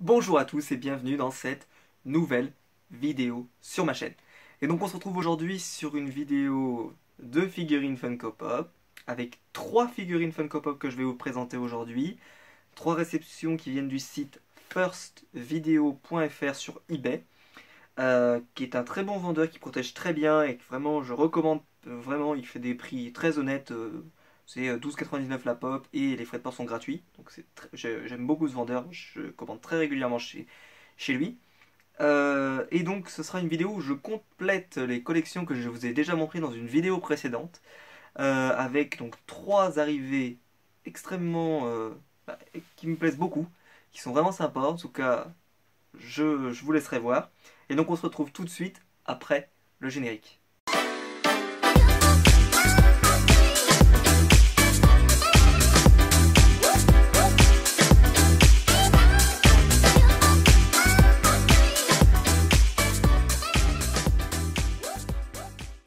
Bonjour à tous et bienvenue dans cette nouvelle vidéo sur ma chaîne. Et donc on se retrouve aujourd'hui sur une vidéo de figurines Funko Pop avec 3 figurines Funko Pop que je vais vous présenter aujourd'hui. 3 réceptions qui viennent du site firstvideo.fr sur eBay, qui est un très bon vendeur qui protège très bien et que vraiment je recommande vraiment. Il fait des prix très honnêtes. C'est 12,99 la pop et les frais de port sont gratuits. Donc j'aime beaucoup ce vendeur, je commande très régulièrement chez lui. Et donc ce sera une vidéo où je complète les collections que je vous ai déjà montrées dans une vidéo précédente. Avec donc 3 arrivées extrêmement qui me plaisent beaucoup, qui sont vraiment sympas. En tout cas, je vous laisserai voir. Et donc on se retrouve tout de suite après le générique.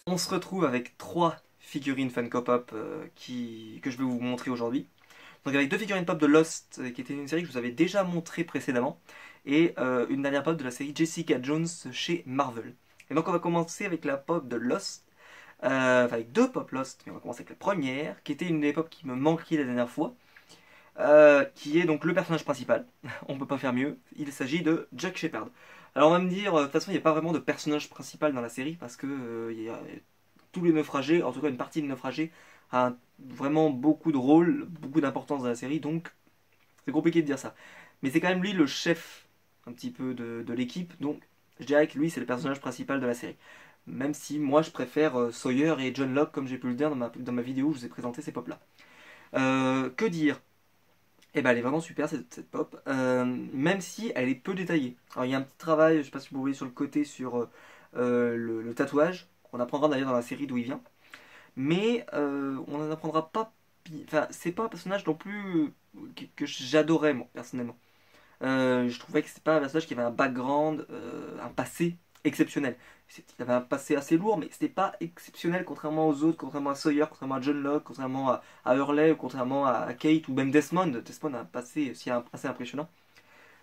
On se retrouve avec 3 figurines Funko Pop que je vais vous montrer aujourd'hui. Donc avec 2 figurines pop de Lost, qui était une série que je vous avais déjà montré précédemment, et une dernière pop de la série Jessica Jones chez Marvel. Et donc on va commencer avec la pop de Lost, avec 2 pop Lost, mais on va commencer avec la première, qui était une des pop qui me manquait la dernière fois, qui est donc le personnage principal. On peut pas faire mieux, il s'agit de Jack Shephard. Alors on va me dire, de toute façon il n'y a pas vraiment de personnage principal dans la série, parce que tous les naufragés, en tout cas une partie des naufragés, a vraiment beaucoup de rôle, beaucoup d'importance dans la série, donc c'est compliqué de dire ça. Mais c'est quand même lui le chef un petit peu de l'équipe, donc je dirais que lui c'est le personnage principal de la série. Même si moi je préfère Sawyer et John Locke, comme j'ai pu le dire dans ma vidéo où je vous ai présenté ces pop là. Que dire? Eh ben elle est vraiment super cette pop, même si elle est peu détaillée. Alors il y a un petit travail, je sais pas si vous voyez sur le côté sur le tatouage, qu'on apprendra d'ailleurs dans la série d'où il vient. Mais on n'en apprendra pas. Enfin, c'est pas un personnage non plus que j'adorais moi personnellement. Je trouvais que c'était pas un personnage qui avait un background, un passé exceptionnel. Il avait un passé assez lourd, mais c'était pas exceptionnel contrairement aux autres, contrairement à Sawyer, contrairement à John Locke, contrairement à Hurley, ou contrairement à Kate, ou même Desmond. Desmond a un passé aussi assez impressionnant.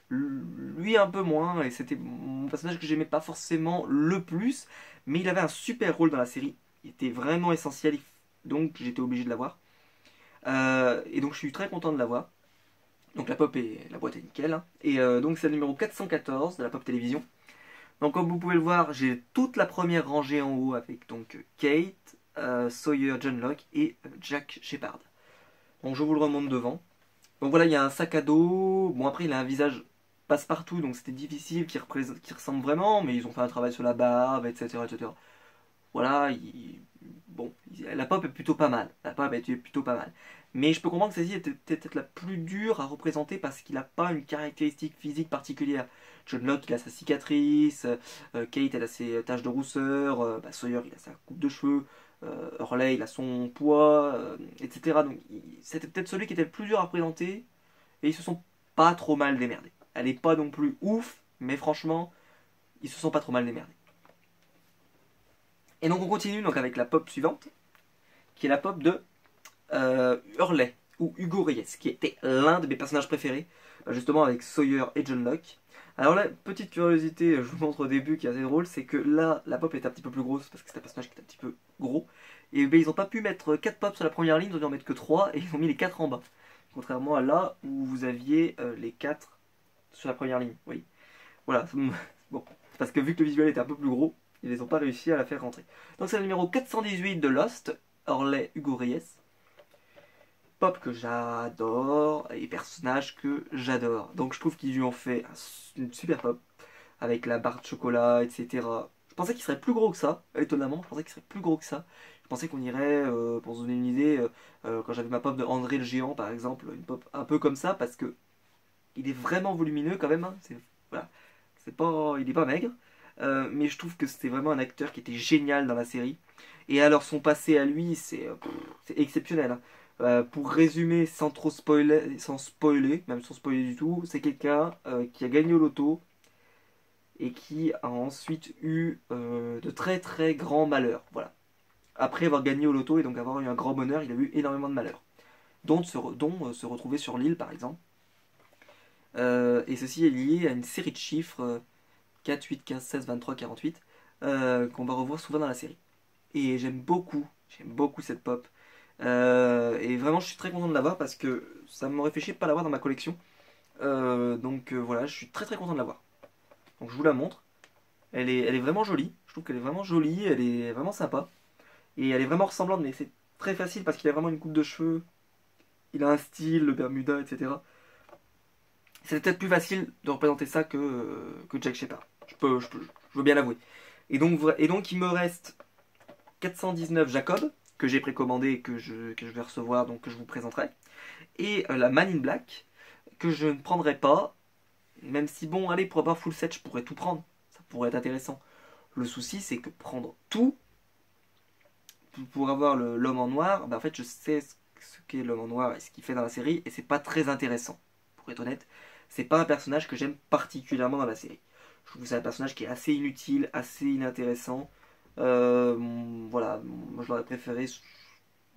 Lui un peu moins, et c'était mon personnage que j'aimais pas forcément le plus, mais il avait un super rôle dans la série. Il était vraiment essentiel, donc j'étais obligé de l'avoir. Et donc je suis très content de l'avoir. Donc la boîte est nickel, hein. Et donc c'est le numéro 414 de la pop télévision. Donc comme vous pouvez le voir, j'ai toute la première rangée en haut avec donc Kate, Sawyer, John Locke et Jack Shephard. Donc je vous le remonte devant. Donc voilà, il y a un sac à dos. Bon après il a un visage passe-partout, donc c'était difficile qu'il ressemble vraiment, mais ils ont fait un travail sur la barbe, etc. etc. Voilà, bon, la pop est plutôt pas mal. La pop est plutôt pas mal. Mais je peux comprendre que celle-ci était peut-être la plus dure à représenter parce qu'il n'a pas une caractéristique physique particulière. John Locke, il a sa cicatrice, Kate, elle a ses taches de rousseur, Sawyer, il a sa coupe de cheveux, Hurley, il a son poids, etc. Donc c'était peut-être celui qui était le plus dur à représenter, et ils se sont pas trop mal démerdés. Elle est pas non plus ouf, mais franchement, ils se sont pas trop mal démerdés. Et donc on continue donc avec la pop suivante, qui est la pop de Hurley, ou Hugo Reyes, qui était l'un de mes personnages préférés, justement avec Sawyer et John Locke. Alors là, petite curiosité, je vous montre au début qui est assez drôle, c'est que là, la pop est un petit peu plus grosse, parce que c'est un personnage qui est un petit peu gros, et ben, ils n'ont pas pu mettre 4 pops sur la première ligne, ils ont dû en mettre que 3, et ils ont mis les 4 en bas. Contrairement à là, où vous aviez les 4 sur la première ligne, oui. Voilà, bon, parce que vu que le visuel était un peu plus gros, ils n'ont pas réussi à la faire rentrer. Donc c'est le numéro 418 de Lost, Hurley Hugo Reyes. Pop que j'adore et personnage que j'adore. Donc je trouve qu'ils lui ont fait une super pop avec la barre de chocolat, etc. Je pensais qu'il serait plus gros que ça, étonnamment. Je pensais qu'il serait plus gros que ça. Je pensais qu'on irait, pour se donner une idée, quand j'avais ma pop de André le Géant par exemple, une pop un peu comme ça parce que il est vraiment volumineux quand même. Hein. Voilà, il est pas maigre. Mais je trouve que c'était vraiment un acteur qui était génial dans la série. Et alors son passé à lui, c'est exceptionnel. Hein. Pour résumer sans trop spoiler, même sans spoiler du tout, c'est quelqu'un qui a gagné au loto et qui a ensuite eu de très très grands malheurs. Voilà. Après avoir gagné au loto et donc avoir eu un grand bonheur, il a eu énormément de malheurs. Dont se retrouver sur l'île par exemple. Et ceci est lié à une série de chiffres 4, 8, 15, 16, 23, 48 qu'on va revoir souvent dans la série. Et j'aime beaucoup cette pop. Et vraiment, je suis très content de l'avoir parce que ça m'aurait fait chier de pas l'avoir dans ma collection. Voilà, je suis très très content de l'avoir. Donc je vous la montre. Elle est vraiment jolie. Je trouve qu'elle est vraiment jolie, elle est vraiment sympa. Et elle est vraiment ressemblante, mais c'est très facile parce qu'il a vraiment une coupe de cheveux. Il a un style, le Bermuda, etc. C'est peut-être plus facile de représenter ça que Jack Shepard. Je veux bien l'avouer. Et donc il me reste 419 Jacob, que j'ai précommandé et que je vais recevoir, donc que je vous présenterai. Et la Man in Black, que je ne prendrai pas, même si bon, allez, pour avoir full set, je pourrais tout prendre. Ça pourrait être intéressant. Le souci, c'est que prendre tout pour avoir l'homme en noir, bah en fait, je sais ce qu'est l'homme en noir et ce qu'il fait dans la série, et c'est pas très intéressant. Pour être honnête, c'est pas un personnage que j'aime particulièrement dans la série. Je trouve que c'est un personnage qui est assez inutile, assez inintéressant. Voilà, moi je l'aurais préféré sous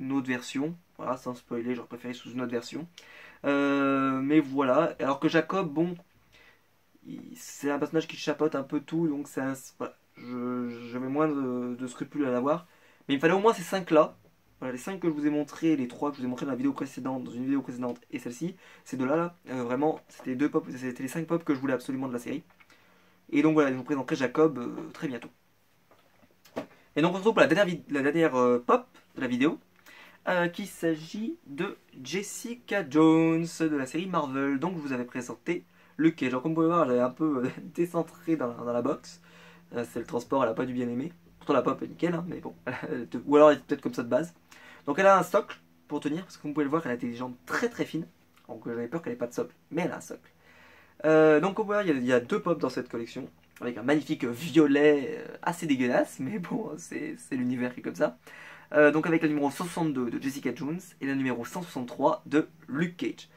une autre version. Voilà, sans spoiler, j'aurais préféré sous une autre version. Mais voilà, alors que Jacob, bon, c'est un personnage qui chapeaute un peu tout, donc voilà, j'avais moins de scrupules à l'avoir. Mais il me fallait au moins ces 5 là. Voilà, les 5 que je vous ai montrés, les 3 que je vous ai montrés dans la vidéo précédente, dans une vidéo précédente et celle-ci, ces deux là, vraiment, c'était les 5 pop que je voulais absolument de la série. Et donc voilà, je vous présenterai Jacob très bientôt. Et donc on se retrouve pour la dernière pop de la vidéo, qu'il s'agit de Jessica Jones de la série Marvel. Donc je vous avais présenté Luke Cage. Alors comme vous pouvez voir, elle est un peu décentrée dans la box. C'est le transport, elle a pas dû bien aimer. Pourtant la pop est nickel, hein, mais bon. Ou alors elle est peut-être comme ça de base. Donc elle a un socle pour tenir, parce que comme vous pouvez le voir, elle a des jambes très très fines. Donc j'avais peur qu'elle ait pas de socle, mais elle a un socle. Donc on voit, il y a 2 pops dans cette collection, avec un magnifique violet assez dégueulasse, mais bon, c'est l'univers qui est comme ça. Donc avec le numéro 162 de Jessica Jones et le numéro 163 de Luke Cage.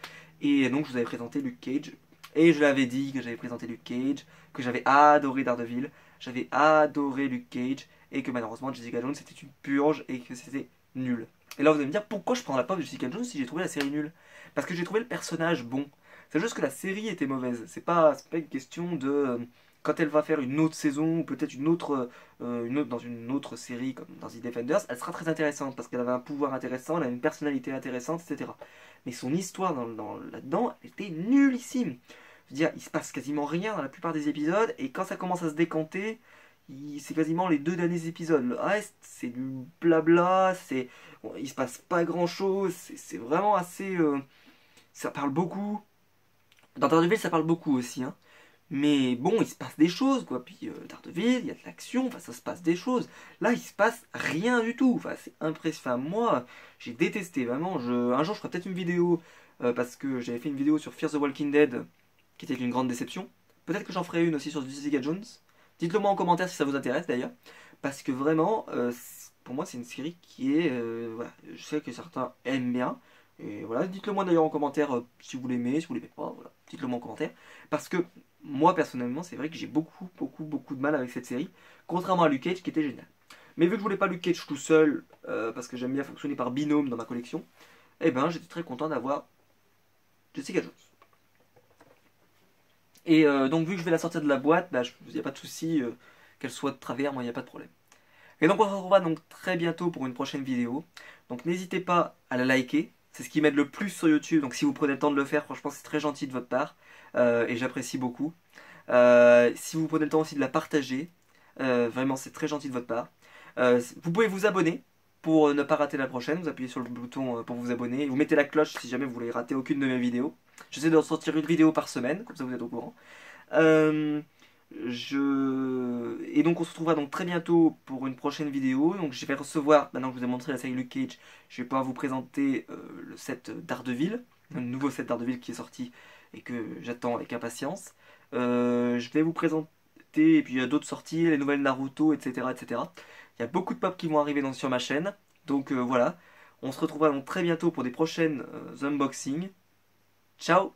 Et donc je vous avais présenté Luke Cage, et je l'avais dit que j'avais présenté Luke Cage, que j'avais adoré Daredevil, j'avais adoré Luke Cage, et que malheureusement Jessica Jones c'était une purge et que c'était nul. Et là vous allez me dire pourquoi je prends la pop de Jessica Jones si j'ai trouvé la série nulle. Parce que j'ai trouvé le personnage bon. C'est juste que la série était mauvaise. C'est pas une question de quand elle va faire une autre saison ou peut-être dans une autre série comme dans The Defenders, elle sera très intéressante parce qu'elle avait un pouvoir intéressant, elle a une personnalité intéressante, etc. Mais son histoire là-dedans, elle était nullissime. Je veux dire, il se passe quasiment rien dans la plupart des épisodes et quand ça commence à se décanter, c'est quasiment les 2 derniers épisodes. Le reste, c'est du blabla, bon, il se passe pas grand-chose, c'est vraiment assez... ça parle beaucoup. Dans Daredevil, ça parle beaucoup aussi, hein. Mais bon, il se passe des choses, quoi. Puis Daredevil, il y a de l'action, enfin, ça se passe des choses. Là, il se passe rien du tout. Enfin, c'est impressionnant. Enfin, moi, j'ai détesté, vraiment. Un jour, je ferai peut-être une vidéo, parce que j'avais fait une vidéo sur Fear the Walking Dead, qui était une grande déception. Peut-être que j'en ferai une aussi sur Jessica Jones. Dites-le moi en commentaire si ça vous intéresse, d'ailleurs. Parce que vraiment, pour moi, c'est une série qui est... voilà, je sais que certains aiment bien. Et voilà, dites-le moi d'ailleurs en commentaire si vous l'aimez, si vous l'aimez pas, voilà, dites-le moi en commentaire. Parce que moi personnellement, c'est vrai que j'ai beaucoup de mal avec cette série, contrairement à Luke Cage qui était génial. Mais vu que je voulais pas Luke Cage tout seul, parce que j'aime bien fonctionner par binôme dans ma collection, eh ben j'étais très content d'avoir Jessica Jones. Et donc vu que je vais la sortir de la boîte, bah, il n'y a pas de souci qu'elle soit de travers, moi il n'y a pas de problème. Et donc on se retrouvera donc très bientôt pour une prochaine vidéo. Donc n'hésitez pas à la liker. C'est ce qui m'aide le plus sur YouTube. Donc si vous prenez le temps de le faire, franchement c'est très gentil de votre part. Et j'apprécie beaucoup. Si vous prenez le temps aussi de la partager, vraiment c'est très gentil de votre part. Vous pouvez vous abonner pour ne pas rater la prochaine. Vous appuyez sur le bouton pour vous abonner. Vous mettez la cloche si jamais vous voulez rater aucune de mes vidéos. J'essaie de sortir une vidéo par semaine, comme ça vous êtes au courant. Et donc on se retrouvera donc très bientôt pour une prochaine vidéo. Donc je vais recevoir, maintenant que je vous ai montré la série Luke Cage, je vais pouvoir vous présenter le set Daredevil, le nouveau set Daredevil qui est sorti et que j'attends avec impatience. Je vais vous présenter, et puis il y a d'autres sorties, les nouvelles Naruto, etc., etc. Il y a beaucoup de pop qui vont arriver sur ma chaîne. Donc voilà, on se retrouvera donc très bientôt pour des prochaines unboxings. Ciao!